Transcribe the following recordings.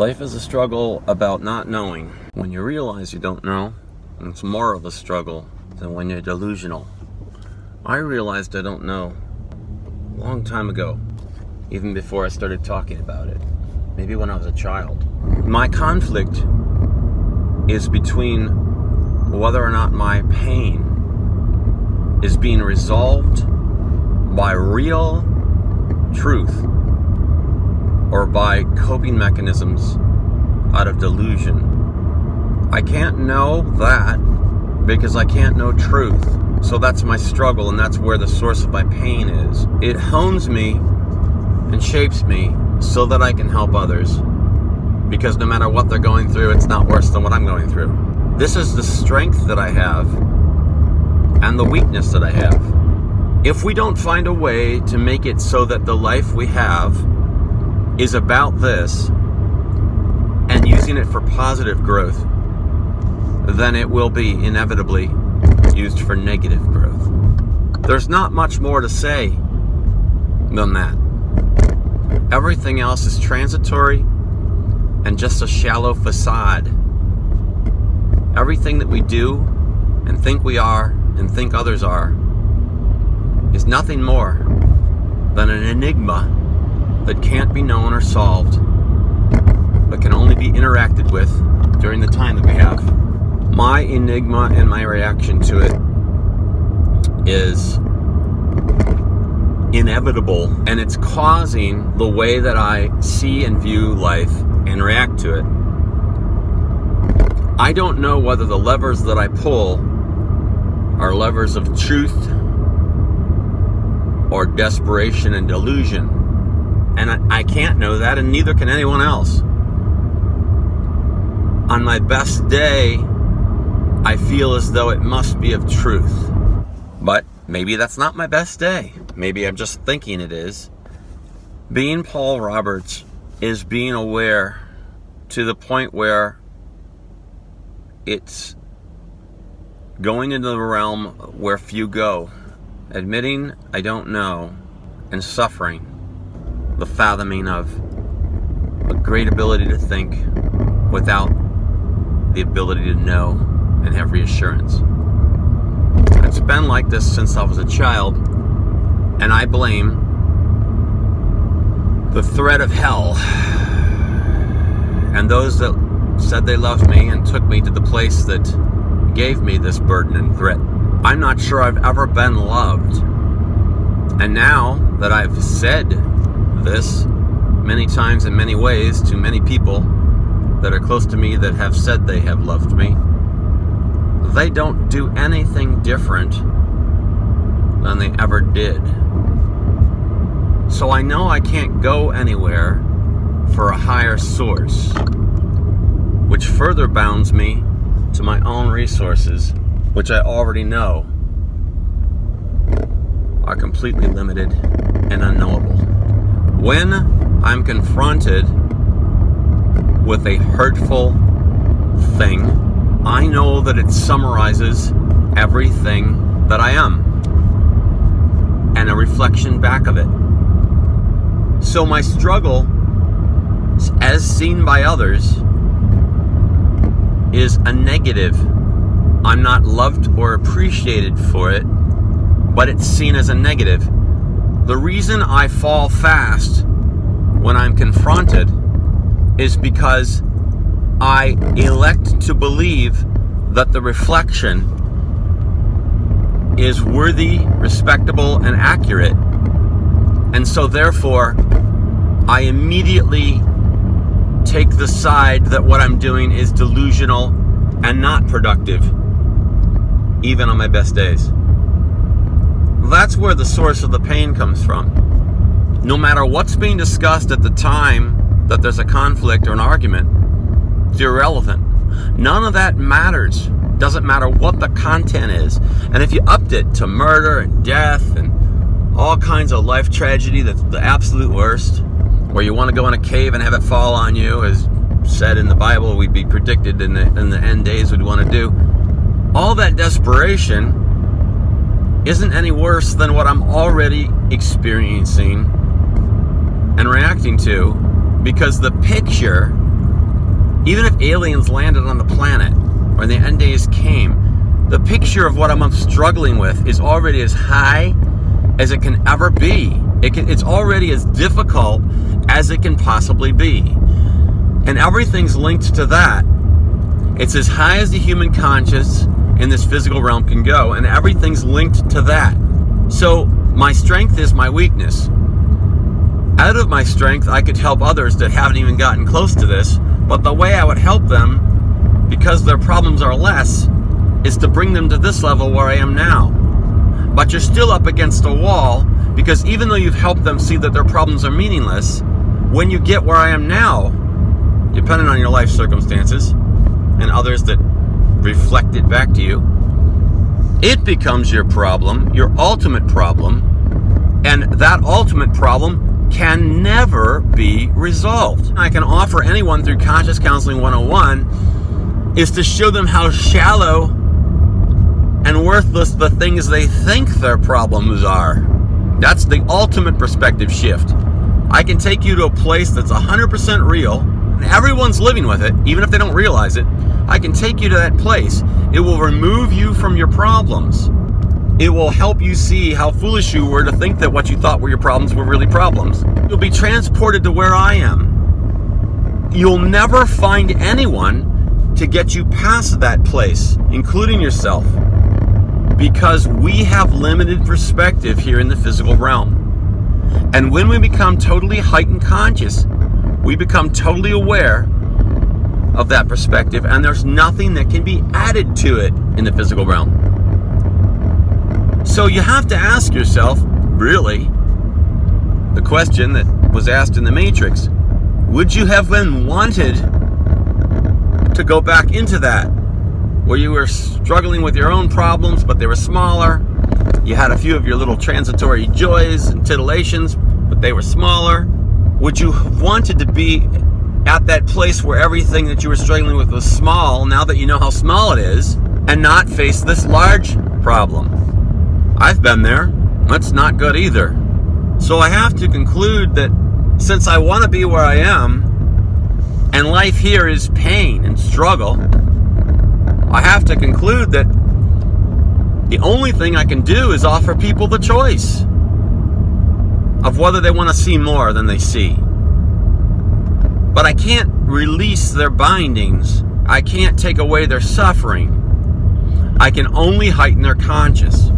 Life is a struggle about not knowing. When you realize you don't know, it's more of a struggle than when you're delusional. I realized I don't know a long time ago, even before I started talking about it. Maybe when I was a child. My conflict is between whether or not my pain is being resolved by real truth or by coping mechanisms out of delusion. I can't know that because I can't know truth. So that's my struggle, and that's where the source of my pain is. It hones me and shapes me so that I can help others, because no matter what they're going through, it's not worse than what I'm going through. This is the strength that I have and the weakness that I have. If we don't find a way to make it so that the life we have is about this and using it for positive growth, then it will be inevitably used for negative growth. There's not much more to say than that. Everything else is transitory and just a shallow facade. Everything that we do and think we are and think others are is nothing more than an enigma that can't be known or solved, but can only be interacted with during the time that we have. My enigma and my reaction to it is inevitable, and it's causing the way that I see and view life and react to it. I don't know whether the levers that I pull are levers of truth or desperation and delusion. And I can't know that, and neither can anyone else. On my best day, I feel as though it must be of truth. But maybe that's not my best day. Maybe I'm just thinking it is. Being Paul Roberts is being aware to the point where it's going into the realm where few go. Admitting I don't know and suffering the fathoming of a great ability to think without the ability to know and have reassurance. It's been like this since I was a child, and I blame the threat of hell and those that said they loved me and took me to the place that gave me this burden and threat. I'm not sure I've ever been loved. And now that I've said this many times in many ways to many people that are close to me that have said they have loved me, they don't do anything different than they ever did. So I know I can't go anywhere for a higher source, which further bounds me to my own resources, which I already know are completely limited and unknowable. When I'm confronted with a hurtful thing, I know that it summarizes everything that I am and a reflection back of it. So my struggle, as seen by others, is a negative. I'm not loved or appreciated for it, but it's seen as a negative. The reason I fall fast when I'm confronted is because I elect to believe that the reflection is worthy, respectable, and accurate. And so therefore, I immediately take the side that what I'm doing is delusional and not productive, even on my best days. That's where the source of the pain comes from. No matter what's being discussed at the time that there's a conflict or an argument, it's irrelevant. None of that matters. Doesn't matter what the content is. And if you upped it to murder and death and all kinds of life tragedy, that's the absolute worst, where you want to go in a cave and have it fall on you, as said in the Bible, we'd be predicted in the end days we'd want to do. All that desperation isn't any worse than what I'm already experiencing and reacting to, because the picture Even if aliens landed on the planet or the end days came, the picture of what I'm struggling with is already as high as it can ever be. It's already as difficult as it can possibly be. And everything's linked to that. It's as high as the human conscious in this physical realm can go, and everything's linked to that. So my strength is my weakness. Out of my strength, I could help others that haven't even gotten close to this, but the way I would help them, because their problems are less, is to bring them to this level where I am now. But you're still up against a wall, because even though you've helped them see that their problems are meaningless, when you get where I am now, depending on your life circumstances and others that reflect it back to you, it becomes your problem, your ultimate problem, and that ultimate problem can never be resolved. I can offer anyone through Conscious Counseling 101 is to show them how shallow and worthless the things they think their problems are. That's the ultimate perspective shift. I can take you to a place that's 100% real, and everyone's living with it, even if they don't realize it. I can take you to that place. It will remove you from your problems. It will help you see how foolish you were to think that what you thought were your problems were really problems. You'll be transported to where I am. You'll never find anyone to get you past that place, including yourself, because we have limited perspective here in the physical realm. And when we become totally heightened conscious, we become totally aware of that perspective, and there's nothing that can be added to it in the physical realm. So you have to ask yourself, really, the question that was asked in the Matrix: would you have been wanted to go back into that, where you were struggling with your own problems, but they were smaller? You had a few of your little transitory joys and titillations, but they were smaller. Would you have wanted to be at that place where everything that you were struggling with was small, now that you know how small it is, and not face this large problem? I've been there. That's not good either. So I have to conclude that since I want to be where I am, and life here is pain and struggle, I have to conclude that the only thing I can do is offer people the choice of whether they want to see more than they see. But I can't release their bindings. I can't take away their suffering. I can only heighten their conscious.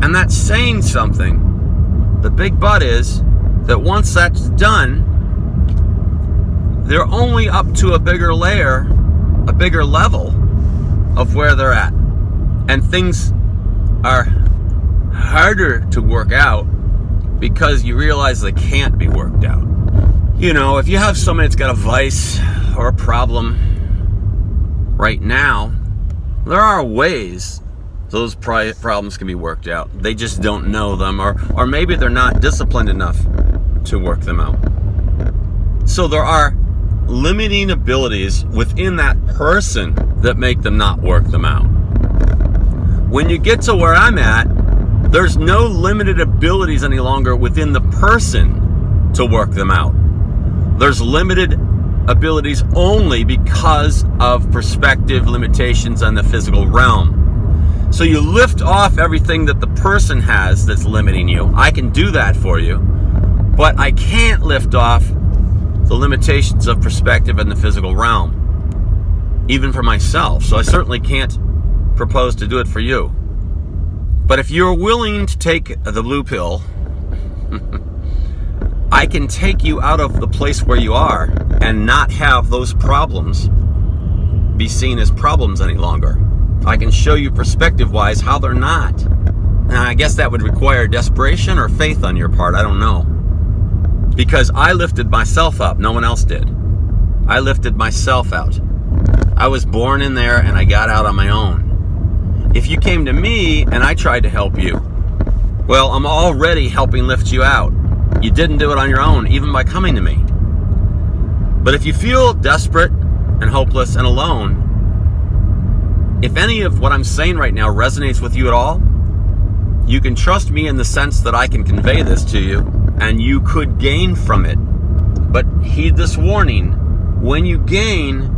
And that's saying something. The big but is that once that's done, they're only up to a bigger layer, a bigger level of where they're at. And things are harder to work out because you realize they can't be worked out. You know, if you have somebody that's got a vice or a problem right now, there are ways those problems can be worked out. They just don't know them, or maybe they're not disciplined enough to work them out. So there are limiting abilities within that person that make them not work them out. When you get to where I'm at, there's no limited abilities any longer within the person to work them out. There's limited abilities only because of perspective limitations on the physical realm. So you lift off everything that the person has that's limiting you. I can do that for you, but I can't lift off the limitations of perspective in the physical realm, even for myself. So I certainly can't propose to do it for you. But if you're willing to take the blue pill, I can take you out of the place where you are and not have those problems be seen as problems any longer. I can show you perspective-wise how they're not. Now, I guess that would require desperation or faith on your part. I don't know. Because I lifted myself up. No one else did. I lifted myself out. I was born in there and I got out on my own. If you came to me and I tried to help you, well, I'm already helping lift you out. You didn't do it on your own, even by coming to me. But if you feel desperate and hopeless and alone, if any of what I'm saying right now resonates with you at all, you can trust me in the sense that I can convey this to you, and you could gain from it. But heed this warning: when you gain,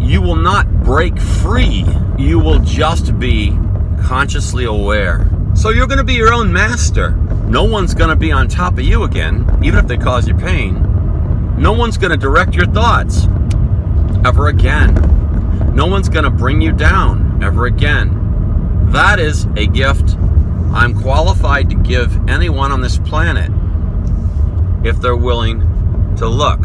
you will not break free. You will just be consciously aware. So you're going to be your own master. No one's going to be on top of you again, even if they cause you pain. No one's going to direct your thoughts ever again. No one's going to bring you down ever again. That is a gift I'm qualified to give anyone on this planet if they're willing to look.